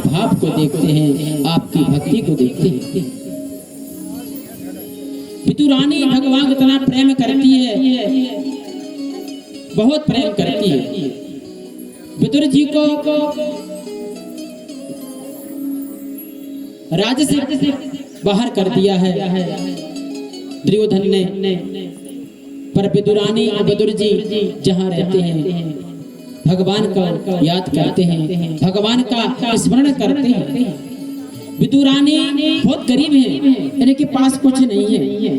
भाव को देखते हैं, आपकी भक्ति को देखते हैं। विदुरानी भगवान को इतना प्रेम करती है, बहुत प्रेम करती है। विदुर जी को राज्य से बाहर कर दिया है दुर्योधन ने, पर विदुरानी और विदुर जी जहाँ रहते हैं भगवान का याद करते हैं, भगवान का स्मरण करते हैं। विदुरानी बहुत गरीब है, इनके पास कुछ नहीं है,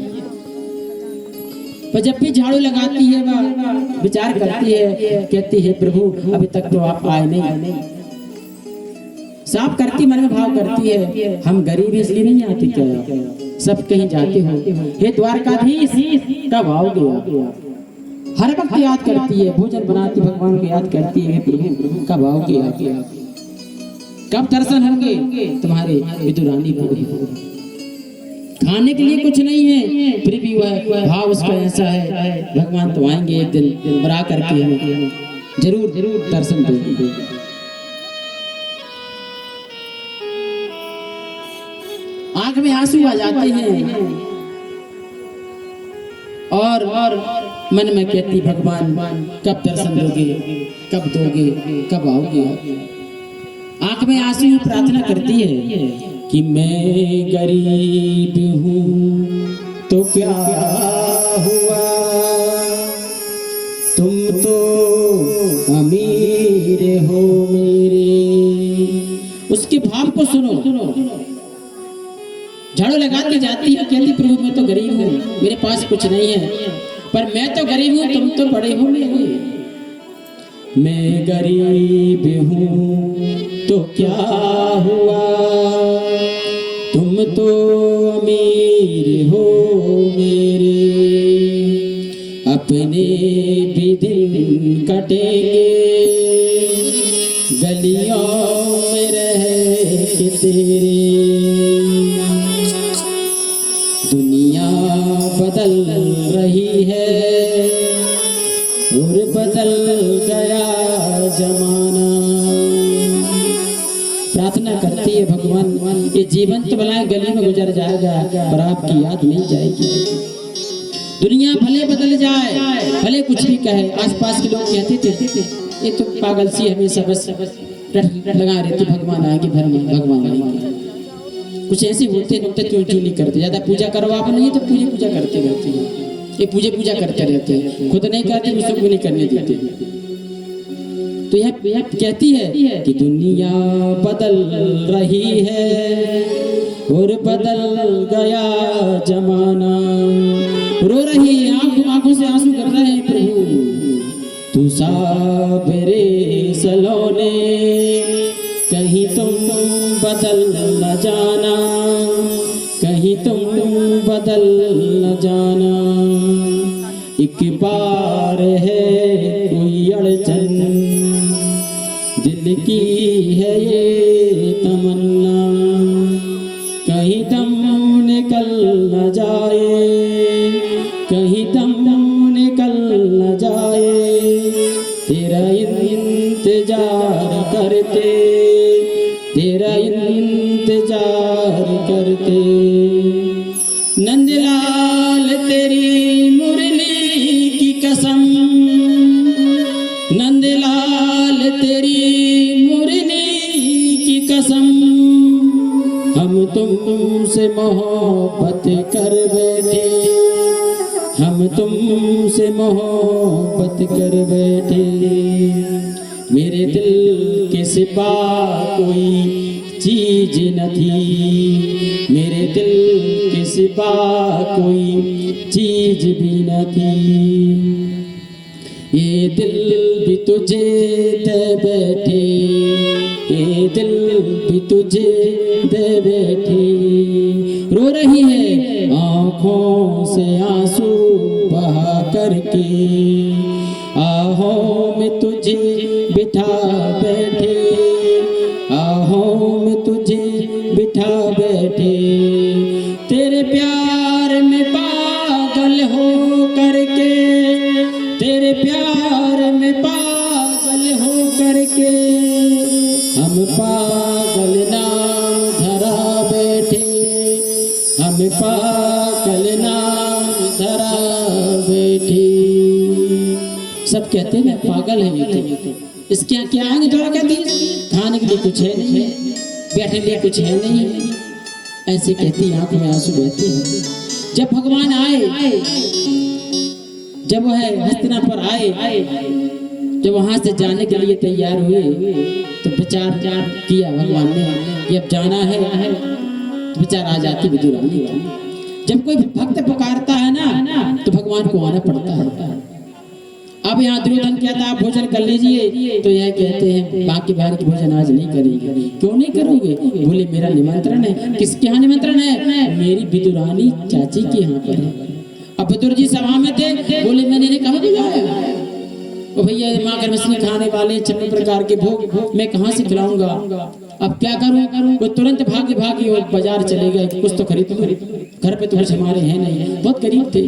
पर जब भी झाड़ू लगाती है वह विचार करती है, कहती है प्रभु अभी तक तो आप आए नहीं। साफ करती मन में भाव करती है, हम गरीब इसलिए नहीं आते क्या, सब कहीं जाते हो, हे द्वारकाधीश कब आओगे। हर वक्त याद करती है, भोजन बनाती भगवान को याद करती है, प्रभु कब आओगे, कब दर्शन होंगे तुम्हारे। विदुरानी को खाने के लिए कुछ नहीं है, फिर भी वह भाव उसका ऐसा है, भगवान तो आएंगे एक दिन और आकर के हमें जरूर दर्शन देंगे। आंख में आंसू आ जाते हैं और मन में कहती भगवान कब दर्शन दोगे, कब दोगे, कब आओगे। आंख में आंसू प्रार्थना करती है कि मैं गरीब हूँ तो क्या हुआ, तुम तो अमीर हो मेरे। उसके भाव को सुनो। झाड़ू लगा के जाती है, कहती प्रभु मैं तो गरीब हूँ, मेरे पास कुछ नहीं है, पर मैं तो गरीब हूँ, तुम तो बड़े हो मेरे। मैं गरीब हूँ तो क्या हुआ, तुम तो अमीर हो मेरे। अपने भी दिन कटेंगे गलियों में रह के तेरे। दुनिया बदल रही है और बदल गया जमाना। प्रार्थना करती है भगवान ये जीवन तो भला गली में गुजर जाएगा, पर आपकी याद नहीं जाएगी। दुनिया भले बदल जाए, भले कुछ भी कहे, आसपास के लोग कहते थे ये तो पागल सी हमेशा बस लगा रहती, भगवान आएंगे घर में, भगवान आएंगे। कुछ ऐसे होते क्यों नहीं करते, ज्यादा पूजा करो आप नहीं तो पूजा करते रहते हैं, ये पूजा करते रहते हैं, खुद नहीं करते दूसरों को नहीं करने देते। तो यह कहती है कि दुनिया बदल रही है और बदल गया जमाना। रो रही है, आंखों से आंसू कर रहे हैं प्रभु, तू साबरे सलोने कहीं तुम बदल न जाना, कहीं तुम बदल न जाना। एक बार है कोई अड़चन, दिल की है ये तमन्ना, कहीं दम निकल न जाए, कहीं दम निकल न जाए। तेरा इंतजार करते, तेरा इंतजार करते। नंदलाल तेरी मुरली की कसम, नंदलाल तेरी मुरली की कसम, हम तुमसे मोहब्बत कर बैठे, हम तुमसे मोहब्बत कर बैठे। मेरे दिल के सिवा कोई चीज न थी, मेरे दिल के सिवा कोई चीज भी न थी। ये दिल भी तुझे दे बैठे, ये दिल भी तुझे दे बैठे। रो रही है आँखों से आंसू बहा करके, आहों में तुझे बिठा बैठे, आहों में तुझे बिठा बैठे। तेरे प्यार में पागल हो करके, तेरे प्यार में पागल हो करके, हम पागल पागल नाम धरा बैठी। सब कहते हैं पागल है ये तो। इसके यहाँ क्या आगे द्वारा कहती है, खाने के लिए कुछ है नहीं, बैठने के लिए कुछ है नहीं, ऐसे कहती आंख में आंसू बहते हैं। जब भगवान आए, जब वह हस्तिनापुर आए, जब वहां से जाने के लिए तैयार हुए तो विचार किया भगवान ने कि अब जाना है तो विचार आ जाती विदुरानी। जब कोई भक्त पुकारता है ना तो भगवान को आना पड़ता है। अब यहाँ दुर्योधन कहता आप भोजन कर लीजिए, तो यह कहते हैं बाकी बाहर की भोजन आज नहीं करेंगे। क्यों नहीं करोगे? बोले मेरा निमंत्रण है। किसके यहाँ निमंत्रण है? मेरी विदुरानी चाची के यहाँ पर है। अब विदुर जी सभा में थे, बोले मैंने इन्हें कहाँ बुलाया? ओ भैया माँ घर मछली खाने वाले 6 प्रकार के भोग मैं कहाँ से खिलाऊंगा? अब क्या करूं? वो तुरंत भागे और बाजार चले गए, कुछ तो खरीद लो, घर पे तो कुछ हमारे हैं नहीं, बहुत गरीब थे।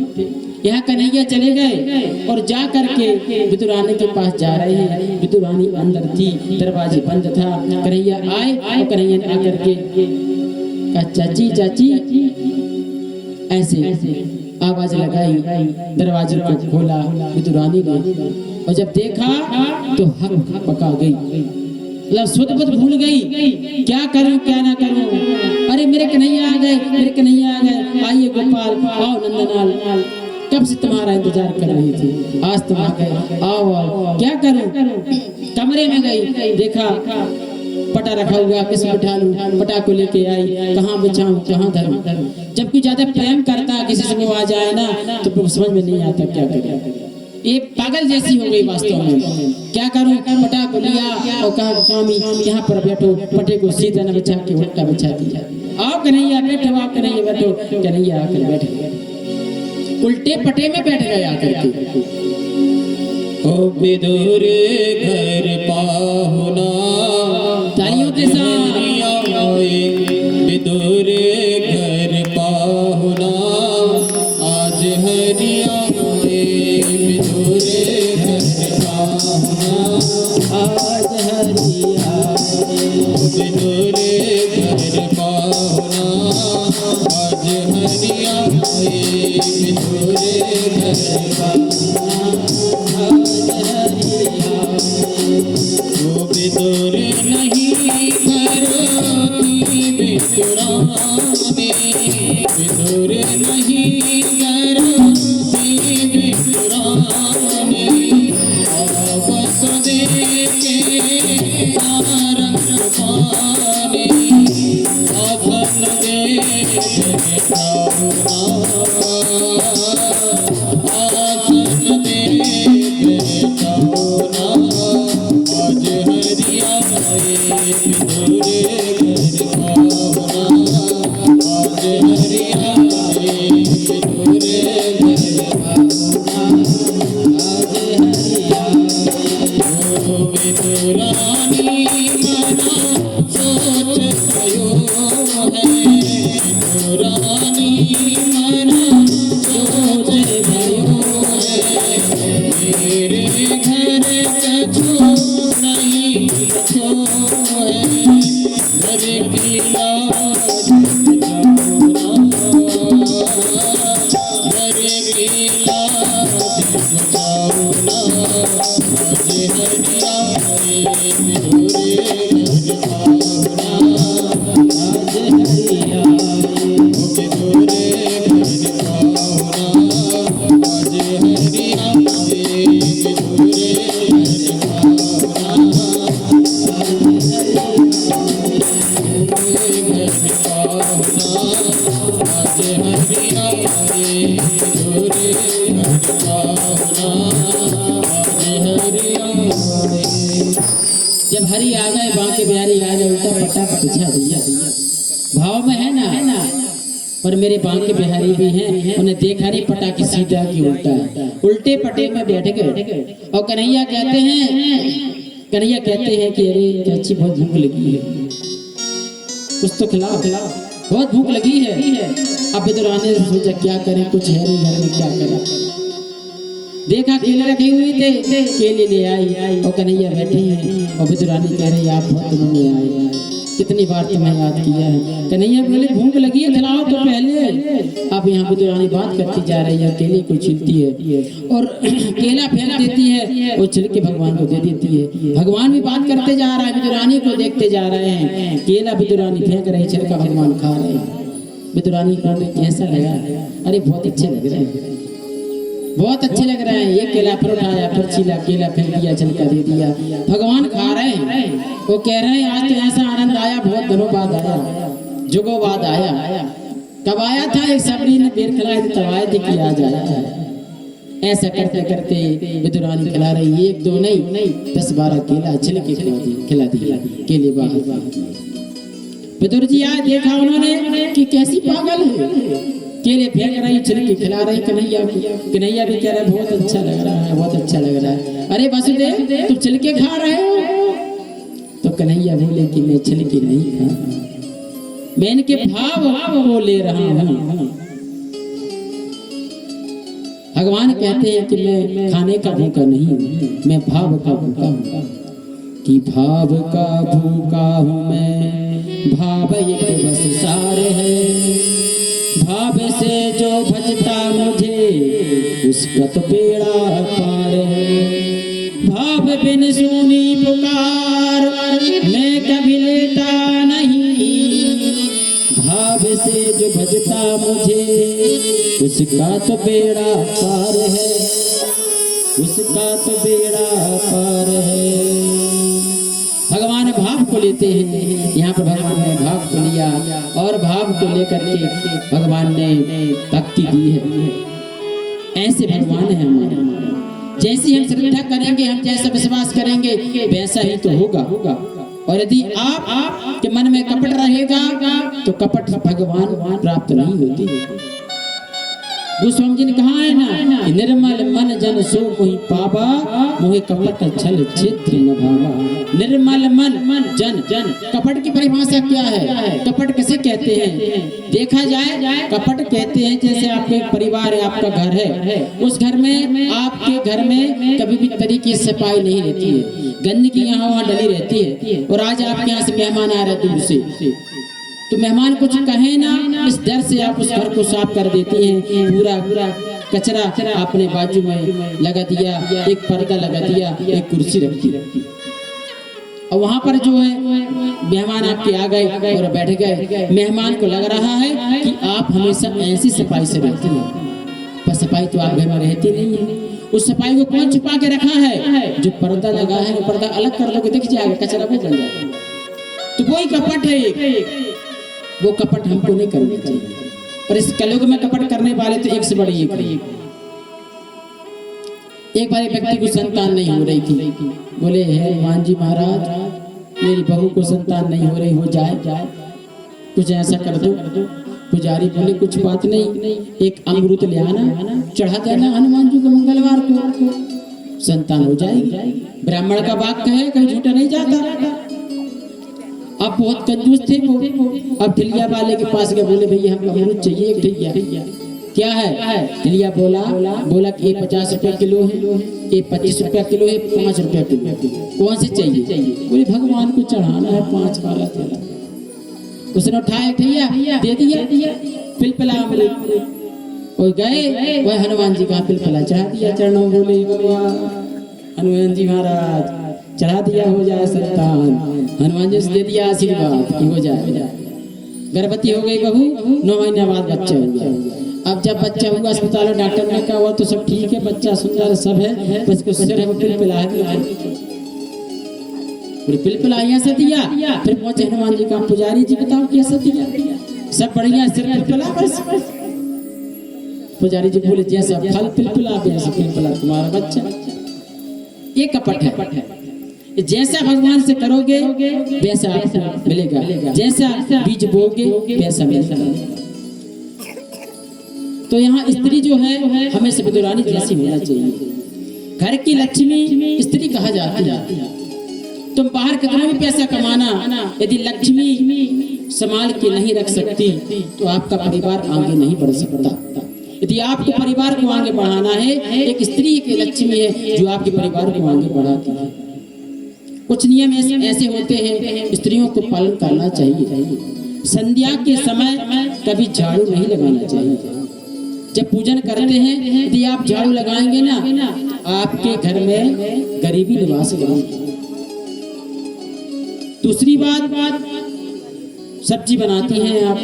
यहाँ कन्हैया चले गए और जा करके विदुरानी के पास जा रहे हैं। विदुरानी अंदर थी, दरवाजे बंद था। कन्हैया आए और कन्हैया ने आकर के कहा चाची चाची, ऐसे आवाज लगाई, दरवाजे को खोला विदुरानी ने, और जब देखा तो हक पका गई, शुद्ध बुद्ध भूल गई, क्या करूं क्या ना करूं। अरे मेरे कन्हैया आ गए, मेरे कन्हैया आ गए, आइए गोपाल आओ नंदलाल, कब से तुम्हारा इंतजार कर रही थी, आज तुम आ गए, आओ क्या करूं। कमरे में गई, देखा पटा रखा हुआ, किस बिठा लूं, पटा को लेके आई, कहाँ बिछाऊं कहाँ धरूं। जब कोई ज्यादा प्रेम करता किसी से वो आ जाए ना तो समझ में नहीं आता क्या करे। ये पागल जैसी हो गई वास्तव में। क्या करूं? पटा को लिया और कहा स्वामी यहाँ पर बैठो, पटे को सीधा न बिछा के उल्टा बिछा दिया। आओ कन्हैया बैठो, आओ कन्हैया बैठो। कन्हैया आकर बैठ गए, उल्टे पटे में बैठ गए आकर के। ओ विदुर घर पाहुना, तालियों के साथ विदुर घर पाहुना, आज हरिया विदुर घर पाहुना, आज हरिया विदुर घर पाहुना, आज हरिया विदुर घर पाहुना, वो विदुर नहीं करोती विदुरानी, विदुर नहीं करोती विदुरानी, आवस देके सारंग पानी, अपन देके पाहुना, अपन देके पाहुना, आज हरिया विदुर घर पाहुना, आज हरिया विदुर घर पाहुना, आज हरिया विदुरानी मना सोच भयो है, विदुरानी मना सोच भयो है, मेरे घर कछु नहीं रखो है, घर की लाज बचाओ ना, घर की लाज बचाओ ना, आज हरिया विदुर घर पाहुना, आज हरिया विदुर घर पाहुना, आज हरिया विदुर घर जब हरि आ गए, बांके बिहारी आ गए, उल्टा पट्टा बिछा दिया। भाव में है ना, पर मेरे बांके बिहारी भी हैं, उन्हें देखा नहीं पटा की सीधा की उल्टा है, उल्टे पटे में बैठ गए। और कन्हैया कहते हैं कि अरे चाची बहुत भूख लगी है, कुछ तो खिलाओ, बहुत भूख लगी है। अब विदुरानी ने सोचा क्या करें, कुछ है नहीं घर में, क्या करें। देखा केले रखे हुए थे, केले ले आई और कन्हैया बैठे हैं और विदुरानी कह रही आप बहुत दिनों में आए, कितनी बार तुम्हें याद किया है। कन्हैया बोले भूख लगी है खिलाओ तो पहले। अब यहाँ पे दुरानी बात करती जा रही है, केले को छीलती है और केला फेंक देती है, वो छिल के भगवान को दे देती है। भगवान भी बात करते जा रहा है, विदुरानी को देखते जा रहे हैं। केला विदुरानी फेंक रही, छिलका भगवान खा रहे हैं। विदुरानी को कैसा लगा? अरे बहुत अच्छे लग रहे हैं, बहुत अच्छे लग रहे हैं। ये केला फिर उठाया, फिर छीला, केला फेंक दिया, छिलका दे दिया, भगवान खा रहे हैं। वो कह रहे हैं आज तो ऐसा आनंद आया, बहुत दिनों बाद आया, जुगों बाद आया। कब आया था? एक सबरी ने बेर खिलाए थे तब आए थे कि आज आया। ऐसा करते करते विदुरानी खिला रही, एक दो नहीं 10-12 केला छिलके खिला दिया केले बाहर। विदुर जी आए, देखा उन्होंने कि कैसी पागल है, केले फेंक रही, छिलके खिला रही कन्हैया को। कन्हैया भी कह रहा है बहुत अच्छा लग रहा है, बहुत अच्छा लग रहा है। अरे वसुदेव तुम छिलके खा रहे हो? तो कन्हैया बोले कि मैं छिलके नहीं खा रहा, मैं इनके भाव को ले रहा हूँ। भगवान कहते हैं कि मैं खाने का भूखा नहीं हूँ, मैं भाव का भूखा हूँ। कि भाव का भूखा हूँ मैं, भाव एक बस सार है। भाव से जो भजता मुझे उसका तो बेड़ा पार है। भाव बिन सुनी पुकार मैं कभी लेता नहीं। भाव से जो भजता मुझे उसका तो बेड़ा पार है, उसका तो बेड़ा पार है। भगवान भाव को लेते हैं। यहाँ पर भगवान ने भाव को लिया और भाव को लेकर के भगवान ने भक्ति दी है। ऐसे भगवान है हमारे। जैसी हम श्रद्धा करेंगे, हम जैसा विश्वास करेंगे वैसा ही तो होगा। और यदि आप के मन में कपट रहेगा तो कपट भगवान प्राप्त नहीं होती। गोस्वामी जी ने कहा है ना कि निर्मल मन जन सो मोहि पावा, मोहि कपट छल छिद्र न भावा। निर्मल मन जन, कपट की परिभाषा क्या है? कपट किसे कहते हैं? देखा जाए कपट कहते हैं जैसे आपके परिवार है, आपका घर है, उस घर में आपके घर में कभी भी तरीके से सफाई नहीं रहती है, गंदगी यहाँ वहाँ डली रहती है। और आज आपके यहाँ से मेहमान आ रहे दूर से, तो मेहमान कुछ कहे ना, इस डर से आप उस घर को साफ कर देती हैं। पूरा कचरा आपने बाजू में लगा दिया, एक पर्दा लगा दिया, एक कुर्सी रखी, और वहां पर जो है मेहमान आपके आ गए और बैठ गए। मेहमान को लग रहा है कि आप हमेशा ऐसी सफाई से रहती हैं, पर सफाई तो आप घर में रहती नहीं है। उस सफाई को कौन छुपा के रखा है? जो पर्दा लगा है, वो पर्दा अलग कर दोगे दिख जाएगा, कचरा भी जल जाएगा। तो वही कपट है, वो कपट हमको नहीं करना चाहिए। और इस कलयुग में कपट करने वाले तो एक से बड़ी एक बार एक व्यक्ति को संतान नहीं हो रही थी। बोले हे हनुमान जी महाराज, मेरी बहू को संतान नहीं हो रही, हो जाए कुछ ऐसा कर दो। पुजारी बोले कुछ बात नहीं, एक अमृत ले आना, चढ़ा देना हनुमान जी को मंगलवार को, संतान हो जाएगी। ब्राह्मण का वाक्य है, कहीं झूठा नहीं जाता। अब बहुत कंजूस थे वो। अब ढिलिया वाले के पास गए, बोले भैया हमको अमरूद चाहिए एक ढिलिया। क्या है? ढिलिया बोला कि ये 50 रुपए किलो है, ये 25 रुपया किलो है, 5 रुपया किलो। कौन से चाहिए? बोले भगवान को चढ़ाना है 5 वाला थैला। उसने उठाया ढिलिया दे दिया, पिलपिला अमरूद। और गए वह हनुमान जी का पिलपिला चढ़ा दिया चरणों। बोले हनुमान जी महाराज चढ़ा दिया, हो जाए संतान। हनुमान जी से दे दिया आशीर्वाद कि हो जाए। गर्भवती हो गई बहू, 9 महीने बाद बच्चा हो गया। अब जब बच्चा हुआ अस्पताल में डॉक्टर ने कहा तो सब ठीक है, बच्चा सुंदर सब है, बस को सिर है वो पिलपिला यहाँ से दिया। फिर पहुंचे हनुमान जी का, पुजारी जी बताओ कैसे दिया? सब बढ़िया, सिर पिलपिला बस। पुजारी जी बोले जैसा फल पिलपिला वैसा पिलपिला तुम्हारा बच्चा। ये कपट है। जैसा भगवान से करोगे वैसा आपको मिलेगा, जैसा बीज बोगे वैसा मिलेगा। तो यहाँ स्त्री जो है हमें विदुरानी जैसी होना चाहिए। घर की लक्ष्मी स्त्री कहा जाती है। तुम बाहर कितना भी पैसा कमाना, यदि लक्ष्मी संभाल के नहीं रख सकती तो आपका परिवार आगे नहीं बढ़ सकता। यदि आपको परिवार को आगे बढ़ाना है, एक स्त्री की लक्ष्मी है जो आपके परिवार को आगे बढ़ाती है। कुछ नियम ऐसे होते हैं, स्त्रियों को पालन करना चाहिए। संध्या के समय कभी झाड़ू नहीं लगाना चाहिए। जब पूजन करते हैं यदि आप झाड़ू लगाएंगे ना, आपके घर में गरीबी निवास करेगी। दूसरी बात, सब्जी बनाती हैं आप,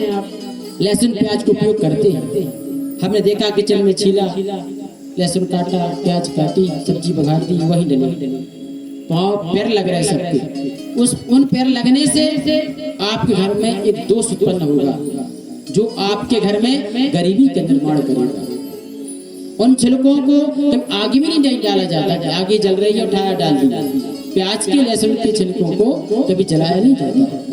लहसुन प्याज का उपयोग करते हैं। हमने देखा किचन में छीला, लहसुन काटा, प्याज काटी, सब्जी बघार दी, वही डली, पाँव पैर लग रहे सबके। उन पैर लगने से आपके घर में एक दोष उत्पन्न होगा जो आपके घर में गरीबी का निर्माण करेगा। उन छिलकों को कभी आगे में नहीं डाला जाता कि आगे जल रही है उठाया डाल दिया। प्याज के लहसुन के छिलकों को कभी जलाया नहीं जाता।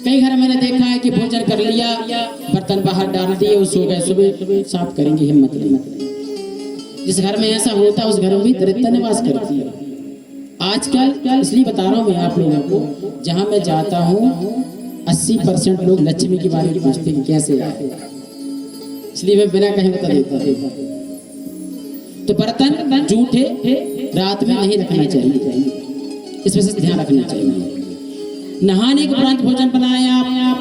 कई घर मैंने देखा है कि भोजन कर लिया, बर्तन बाहर डाल दिए, वो सो गए, सुबह साफ करेंगे, हिम्मत नहीं। जिस घर में ऐसा होता है उस घर में भी दरिद्रता निवास करती है। आजकल इसलिए बता रहा हूँ मैं आप लोगों को, जहाँ मैं जाता हूँ 80% लोग लक्ष्मी के बारे में पूछते हैं कैसे आए, इसलिए मैं बिना कहीं बता देता। तो बर्तन जूठे रात में नहीं रखना चाहिए, इस वजह से ध्यान रखना चाहिए। नहाने के उपरांत भोजन बनाया आप,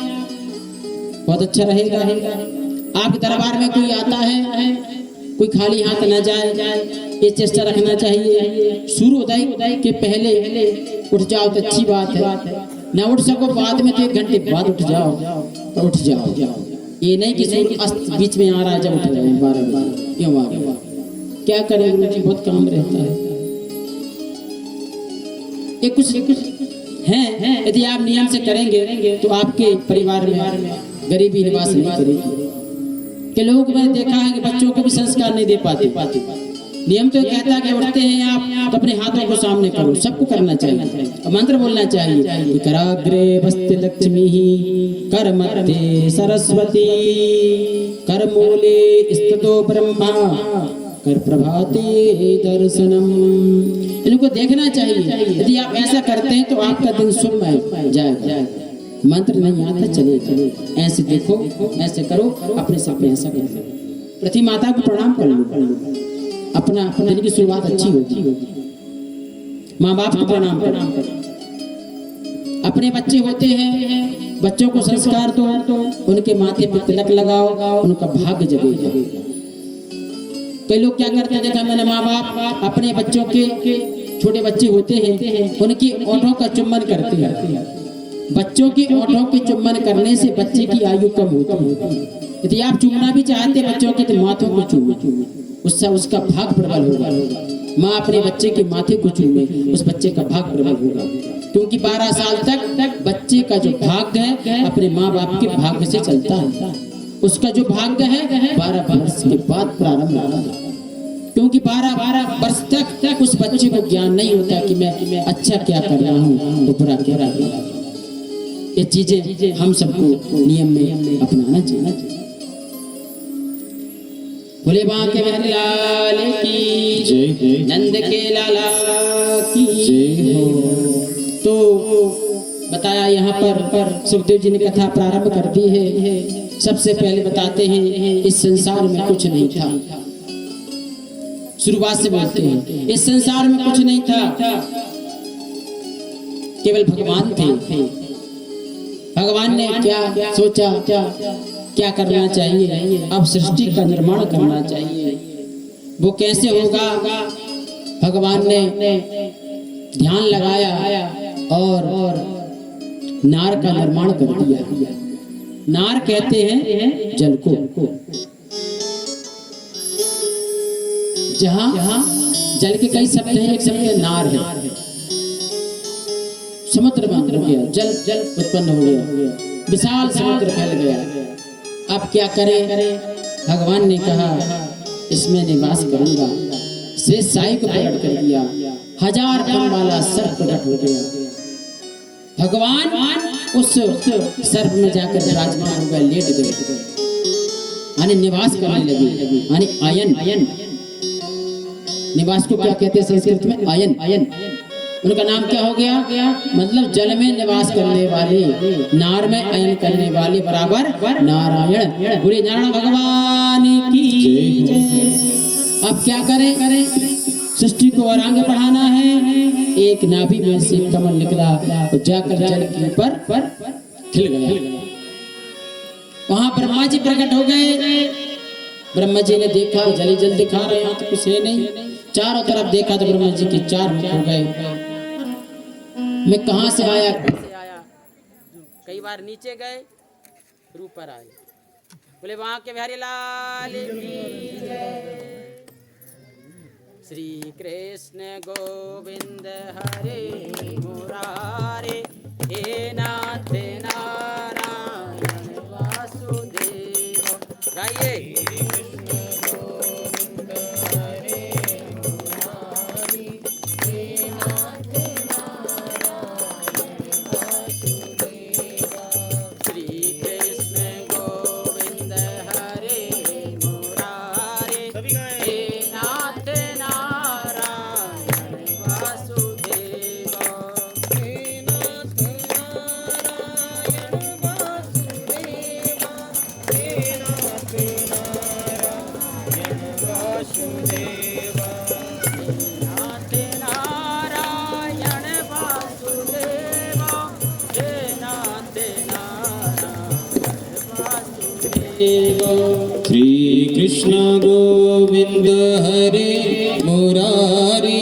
बहुत अच्छा रहेगा। आपके दरबार में कोई आता है, कोई खाली हाथ न जाए, ये चेष्टा रखना चाहिए। सूर्योदय के पहले उठ जाओ तो अच्छी बात है, न उठ सको बाद में तो 1 घंटे बाद उठ जाओ तो उठ जाओ। ये नहीं कि सूर्य अस्त बीच में आ रहा है जब उठ जाए 12 बजे, क्यों आ गया, क्या करें गुरु जी, बहुत काम रहता है। ये कुछ हैं, यदि आप नियम से करेंगे तो आपके परिवार में गरीबी निवास नहीं करेगी। कि लोग मैंने देखा है कि बच्चों को भी संस्कार नहीं दे पाते। नियम तो कहता है कि उठते हैं आप तो अपने हाथों को सामने करो, सबको करना चाहिए और मंत्र बोलना चाहिए। कराग्रे वस्ति लक्ष्मी कर मध्य सरस्वती कर मूले स्थितो ब्रह्मा कर प्रभाते दर्शनम। इनको देखना चाहिए। यदि आप ऐसा करते हैं तो आपका दिन शुभ जाएगा। मंत्र नहीं आता चले, ऐसे देखो, ऐसे करो, अपने सर पे ऐसा करो, पृथ्वी माता को प्रणाम कर लो, अपना दिन की शुरुआत अच्छी होगी। माँ बाप को प्रणाम करो। अपने बच्चे होते हैं, बच्चों को संस्कार दो, उनके माथे पे तिलक लगाओ, उनका भाग्य जगेगा। कई लोग क्या करते हैं, देखा मैंने, माँ बाप अपने बच्चों के, छोटे बच्चे होते हैं, उनकी ओठों का चुम्बन करते हैं। बच्चों की ओठों के चुम्बन करने से बच्चे की आयु कम होती है। यदि आप चूमना भी चाहते बच्चों के तो माथों को चूमो, उससे उसका भाग प्रबल होगा। माँ अपने बच्चे के माथे को चूमे, उस बच्चे का भाग प्रबल होगा। क्योंकि 12 साल तक बच्चे का जो भाग्य है अपने माँ बाप के भाग्य से चलता है। उसका जो भाग्य है 12 वर्ष के बाद प्रारंभ होता है। क्योंकि 12 वर्ष तक उस बच्चे को ज्ञान नहीं होता कि मैं अच्छा क्या कर रहा हूँ तो बुरा क्या रहा हूँ। ये चीजें हम सबको नियम में अपनाना चाहिए। भोले बांके बिहारी लाल की जय, नंद के लाला की जय हो। तो बताया यहाँ पर सुखदेव जी ने कथा प्रारंभ कर दी है। सबसे पहले बताते हैं इस संसार में कुछ नहीं था। शुरुआत से बोलते हैं इस संसार में कुछ नहीं था, केवल भगवान थे। भगवान ने क्या सोचा, क्या करना चाहिए, अब सृष्टि का निर्माण करना चाहिए। वो कैसे होगा, भगवान ने ध्यान लगाया और नार का निर्माण कर दिया। नार कहते हैं जल को, जहाँ जल के कई शब्द हैं, एक शब्द नार है। समुद्र बन गया, जल उत्पन्न हो गया, विशाल समुद्र फैल गया। अब क्या करें, भगवान ने कहा इसमें निवास करूंगा। शेष साई को प्रकट कर दिया, 1000 फन वाला सर्प प्रकट हो गया। भगवान उस सर्प में जाकर विराजमान हो गए, लेट गए, यानी निवास करने लगे। यानी आयन, निवास को क्या कहते हैं संस्कृत में, आयन। उनका नाम क्या हो गया, मतलब जल में निवास करने वाले, नार में अयन करने वाले बराबर नारायण। बोले नारायण भगवान की जय। अब क्या करें, सृष्टि को और आगे बढ़ाना है। एक नाभि में से कमल निकला और जाकर जल के ऊपर खिल गया। वहां ब्रह्मा जी प्रकट हो गए। ब्रह्मा जी ने देखा जल ही जल दिखा रहे, यहाँ तो कुछ है नहीं। चारों तरफ देखा तो ब्रह्मा जी के चार मुख हो गए। मैं कहाँ से आया? कई बार नीचे गए फिर ऊपर आए। बोले वहां के बिहारी लाल की जय। श्री कृष्ण गोविंद हरे मुरारे, हे नाथ नारायण वासुदेव। गाइए। श्री कृष्ण गोविंद हरे मुरारी,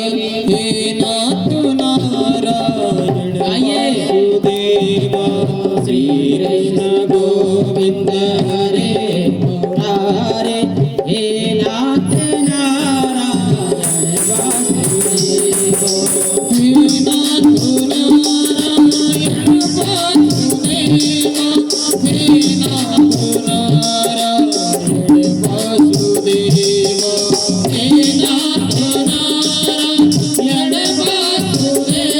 हे नाथ नारायण वासुदेवा। श्री कृष्ण गोविंद हरे मुरारी, हे नाथ नारायण वासुदेवा। हे नाथ नारायण वासुदेवा,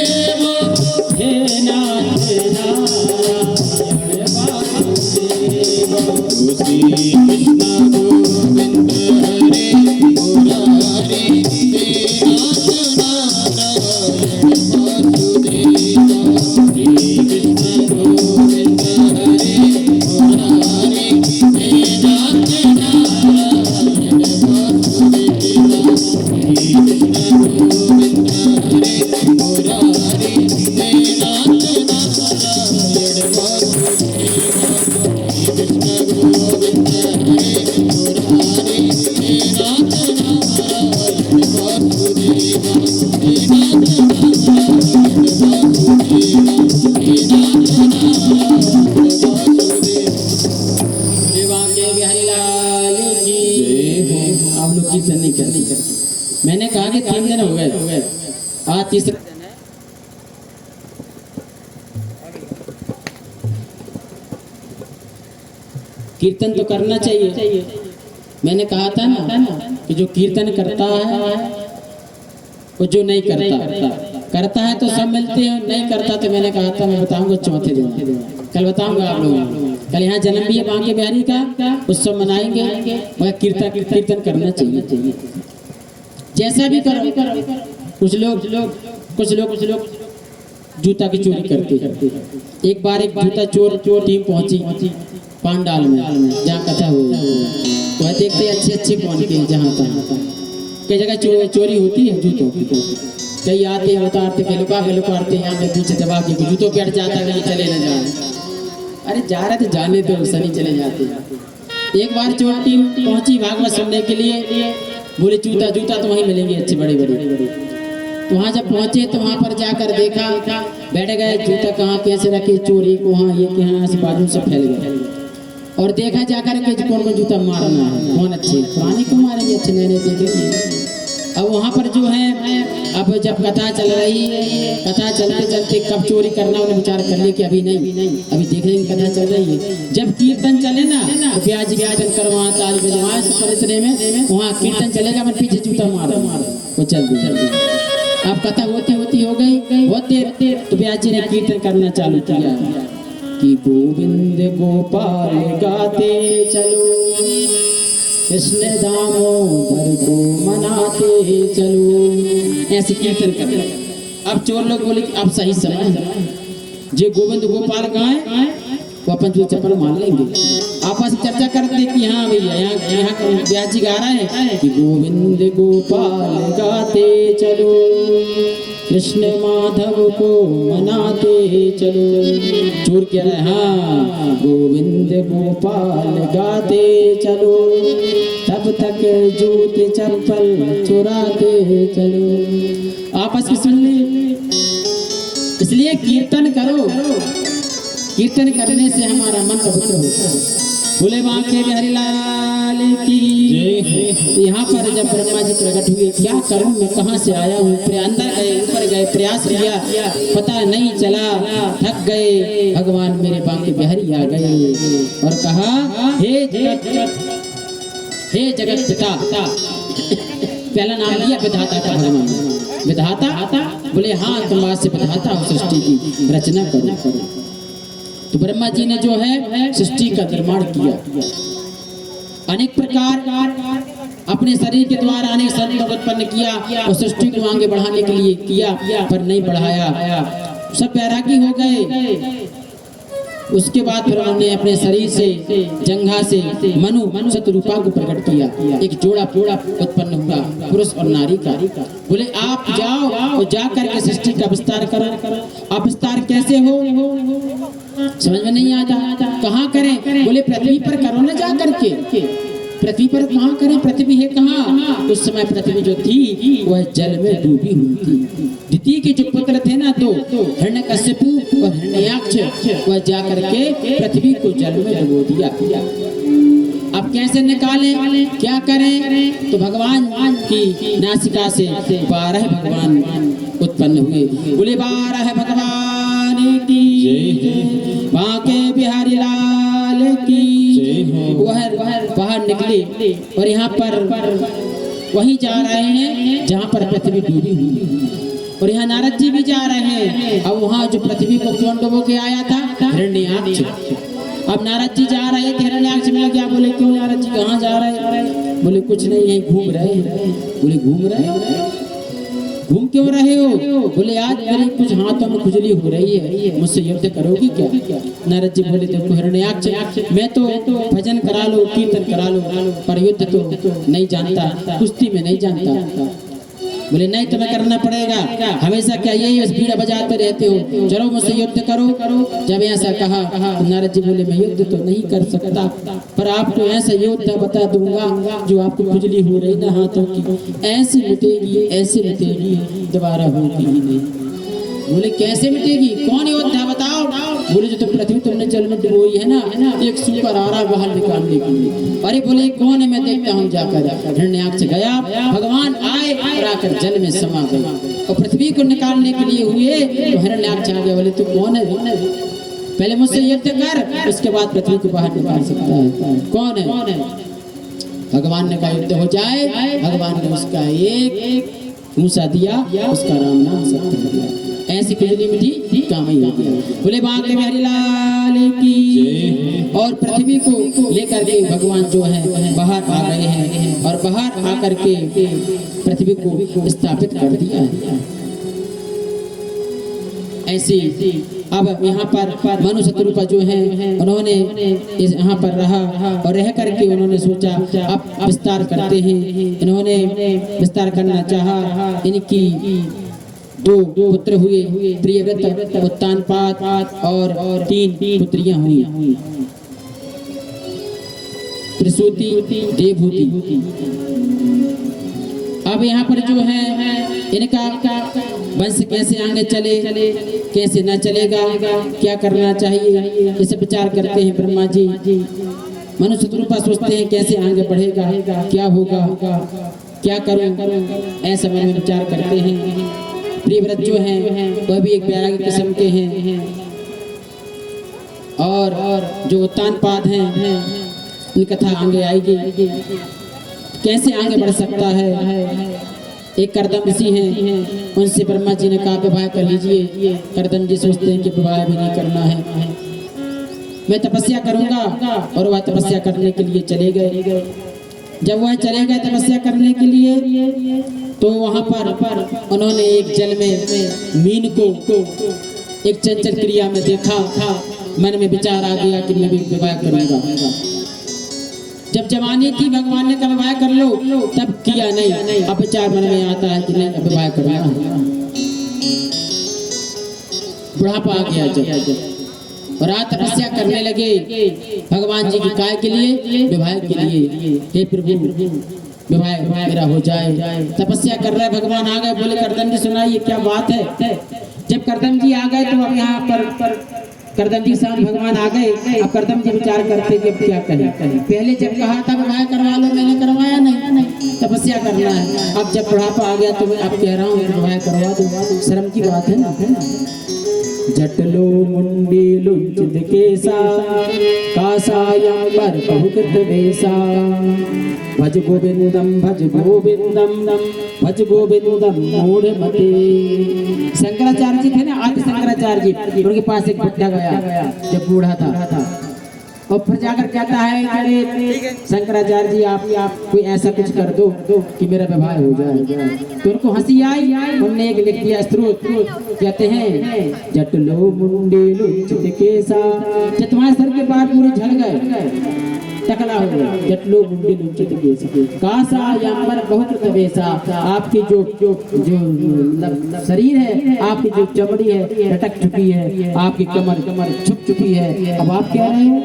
हे नाथ मैंने कहा कि 3 दिन हो गए, आज तीसरा दिन है। कीर्तन तो करना चाहिए। मैंने कहा था ना कि जो कीर्तन करता है वो जो नहीं करता है तो सब मिलते हैं, नहीं करता तो मैंने कहा था मैं बताऊंगा चौथे दिन, कल बताऊंगा आप लोगों को। कल यहाँ जन्म भी है बांके बिहारी का, उत्सव मनाएंगे, मगर कीर्तन करना चाहिए। जैसा भी करो। कुछ लोग जूता की चोरी करते। एक बार एक जूता चोर टीम पहुंची पांडाल में, जहाँ कथा हुई। तो देखते अच्छे कौन के जहाँ तक कई जगह चोरी होती है जूतों की। कई आते हैं उतारते, कई लुकारते यहाँ पे पीछे दबा के जूतों पे हट जाता है, कहीं चले न जाए। अरे जा रहे थे जाने तो सनी चले जाते। एक बार चोर टीम पहुंची भागवत सुनने के लिए। बोले जूता तो वहीं मिलेंगे अच्छे बड़े। तो वहाँ जब पहुंचे तो वहाँ पर जाकर देखा, बैठ गए जूता कहाँ कैसे रखे, चोरी को हाँ ये कि हाँ से बाजू से फैल गए। और देखा जाकर के कौन जूता मारना है, कौन अच्छे पुराने को मारेंगे, अच्छे नए देखेंगे। अब वहाँ पर जो है, अब जब कथा चल रही है, कथा चलते कब चोरी करना उन्हें विचार कर ले कि अभी नहीं, अभी देख रहे कथा चल रही है। जब कीर्तन चले ना तो ब्याज करवा ताली बजवाए परिसरे में, वहाँ कीर्तन चलेगा, मैं पीछे जूता मारो वो चल दी। अब कथा होती हो गई तो ब्याज जी ने कीर्तन करना चालू किया कि गोविंद गोपाल गाते चलो, कृष्ण दामोदर को मनाते चलो, ऐसे कीर्तन कर। अब चोर लोग बोले कि अब सही समय जो गोविंद गोपाल गाए वो अपन जो चप्पल मान लेंगे। आपस में चर्चा करते कि हाँ भैया यहाँ व्यास जी गा रहे हैं कि गोविंद गोपाल गाते चलो, कृष्ण माधव को मनाते चलो। चोर कह रहे हैं हाँ गोविंद गोपाल गाते चलो, तब तक जूते चप्पल चुराते चलो। आपस में सुन ली। इसलिए कीर्तन करो, कीर्तन करने से हमारा मन पवित्र होता है। बोले बांके बिहारी लाल की। यहाँ पर जब ब्रह्मा जी प्रकट हुए, क्या करूं मैं, कहाँ से आया हूँ, अंदर गए ऊपर गए, प्रयास किया, पता नहीं चला, थक गए। भगवान मेरे बांके बिहारी आ गए और कहा हे जगत पिता। पहला नाम लिया विधाता का भगवान। विधाता बोले हाँ तुम आज से विधाता हो, सृष्टि की रचना करो। तो ब्रह्मा जी ने जो है सृष्टि का निर्माण किया। अनेक प्रकार अपने शरीर के द्वारा अनेक शरीरों को उत्पन्न किया और सृष्टि को आगे बढ़ाने के लिए किया, पर नहीं बढ़ाया। सब बैरागी हो गए। उसके बाद फिर उन्होंने अपने शरीर से जंघा से मनु शतरूपा को प्रकट किया। एक जोड़ा उत्पन्न हुआ पुरुष और नारी का। बोले आप जाओ और जा करके सृष्टि का विस्तार करो। आप विस्तार कैसे हो समझ में नहीं आता। कहाँ करें? बोले पृथ्वी पर करो ना जा करके। पृथ्वी पर कहाँ करें? पृथ्वी है कहाँ? उस समय पृथ्वी जो थी वह जल में डूबी हुई थी। द्वितीय के जो पुत्र थे ना तो हिरण्यकशिपु और हिरण्याक्ष, वह जा करके पृथ्वी को जल में डुबो दिया। अब कैसे निकालें, क्या करें? तो भगवान की नासिका से 12 भगवान उत्पन्न हुए। बोले 12 भगवान की, बांके बिहारी लाल की। वह बाहर निकले और यहाँ पर वही जा रहे हैं जहाँ पर पृथ्वी डूबी हुई, और यहाँ नारद जी भी जा रहे हैं। अब वहाँ जो पृथ्वी को कौन डुबो के आया था? हिरण्याक्ष। अब नारद जी जा रहे थे, हिरण्याक्ष मिला क्या? बोले क्यों नारद जी कहाँ जा रहे? बोले कुछ नहीं, यहीं घूम रहे हैं। बोले घूम रहे? घूम क्यों रहे हो? बोले आज मेरे कुछ हाथों में खुजली हो रही है, मुझसे युद्ध करोगी क्या? नारद जी बोले देखो हिरण्याक्ष, मैं तो भजन करा लो, कीर्तन करा लो, पर युद्ध तो नहीं जानता, कुश्ती में नहीं जानता। बोले नहीं तुम्हें करना पड़ेगा, हमेशा क्या यही बीड़ा बजाते रहते हो, चलो मुझसे युद्ध करो। जब ऐसा कहा तो नारद जी बोले मैं युद्ध तो नहीं कर सकता, पर आपको ऐसा युद्ध बता दूंगा जो आपको खुजली हो रही ना हाथों की ऐसी मिटेगी, दोबारा होगी ही नहीं। बोले कैसे मिटेगी? कौन योद्धा बताओ? बोले जो तुम पृथ्वी तुमने जल में डुबोई है ना, एक सुपर आ रहा बाहर निकालने के लिए। अरे बोले कौन है? मैं देखता हूँ जाकर। हिरण्याक्ष गया, भगवान आए और आकर जल में समा गए और पृथ्वी को निकालने के लिए हुए तो हिरण्याक्ष आ गया। बोले तू कौन है? पहले मुझसे युद्ध कर, उसके बाद पृथ्वी को बाहर निकाल सकता है। कौन है? भगवान ने कहा युद्ध हो जाए। भगवान ने उसका एक मूसा दिया, उसका राम नाम सत्य हो गया। ऐसी खुजली मिठी काम ही हो गया। बोले बांके बिहारी लाल की। और पृथ्वी को लेकर के भगवान जो है बाहर आ गए हैं और बाहर आकर के पृथ्वी को स्थापित कर दिया है। ऐसी अब यहाँ पर मनु शतरूपा जो है उन्होंने यहाँ पर रहा और रह करके उन्होंने सोचा अब विस्तार करते हैं। इन्होंने विस्तार करना चाहा। इनकी 2 पुत्र हुए, प्रियव्रत, उत्तानपाद और 3 पुत्रियां हुई, प्रसूति, देवहूति। अब यहाँ पर जो है इनका वंश कैसे आगे चले, कैसे न चलेगा, क्या करना चाहिए, ये सब विचार करते हैं ब्रह्मा जी। मनु शतरूपा सोचते हैं कैसे आगे बढ़ेगा, क्या होगा, क्या करूं, ऐसा मन में विचार करते हैं। प्रियव्रत जो हैं वह भी एक बैरागी किस्म के हैं और जो उत्तानपाद हैं उनकी कथा आगे आएगी। कैसे आगे बढ़ सकता है? एक करदम ऋषि हैं, उनसे ब्रह्मा जी ने कहा विवाह कर लीजिए। करदम जी सोचते हैं कि विवाह भी नहीं करना है, मैं तपस्या करूंगा। और वह तपस्या करने के लिए चले गए। जब वह चले गए तपस्या करने के लिए तो वहां पर उन्होंने एक जल में मीन को एक चंचल क्रिया में देखा मन में विचार आ गया कि मैं भी विवाह करूंगा। जब जवानी थी भगवान ने कहा विवाह कर लो, तब किया नहीं। अब विचार मन में आता है कि नहीं अब विवाह करना है। बुढ़ापा आ गया जब और आज तपस्या करने लगे भगवान जी की काय के लिए, विवाह के लिए। हे प्रभु विवाह मेरा हो जाए। तपस्या कर रहे भगवान आ गए, बोले करदम जी सुनाइए क्या बात है। जब करदम जी आ गए तो अब यहाँ पर करदम जी सामने भगवान आ गए। अब करदम जी विचार करते कि अब क्या कहें। पहले जब कहा था विवाह करवा लो, मैंने करवाया नहीं, तपस्या करना है। अब जब बुढ़ापा आ गया तो मैं अब कह रहा हूँ विवाह करवा दो, शर्म की बात है ना। जटलो मुंडी लुंचित केसा, कासायंबर बहुकृत वेसा। भज गोविंदम भज गोविंदम भज गोविंदम मूढ़मते। शंकराचार्य जी थे ना, आदि शंकराचार्य जी, उनके पास एक बुड्ढा गया जब बूढ़ा था और फिर जाकर कहता है अरे शंकराचार्य जी आप कोई ऐसा कुछ कर दो कि मेरा विवाह हो जाए। तो उनको हंसी आई, उन्होंने एक लिख दिया स्तोत्र, कहते हैं जटलो मुंडे लुंचित केसा। जब तुम्हारे सर के बाल पूरे झड़ गए, टकला हो गया, जटलो मुंडे लुंचित केसा, कासा यंबर बहुत वेसा। आपकी जो शरीर है, आपकी जो चमड़ी है लटक चुकी है, आपकी कमर झुक चुकी है। अब आप कह रहे हो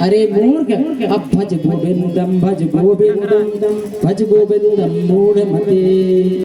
अरे मूर्ख, अब भज गोविंदम भज गोविंदम भज गोविंदम मूढ़मते।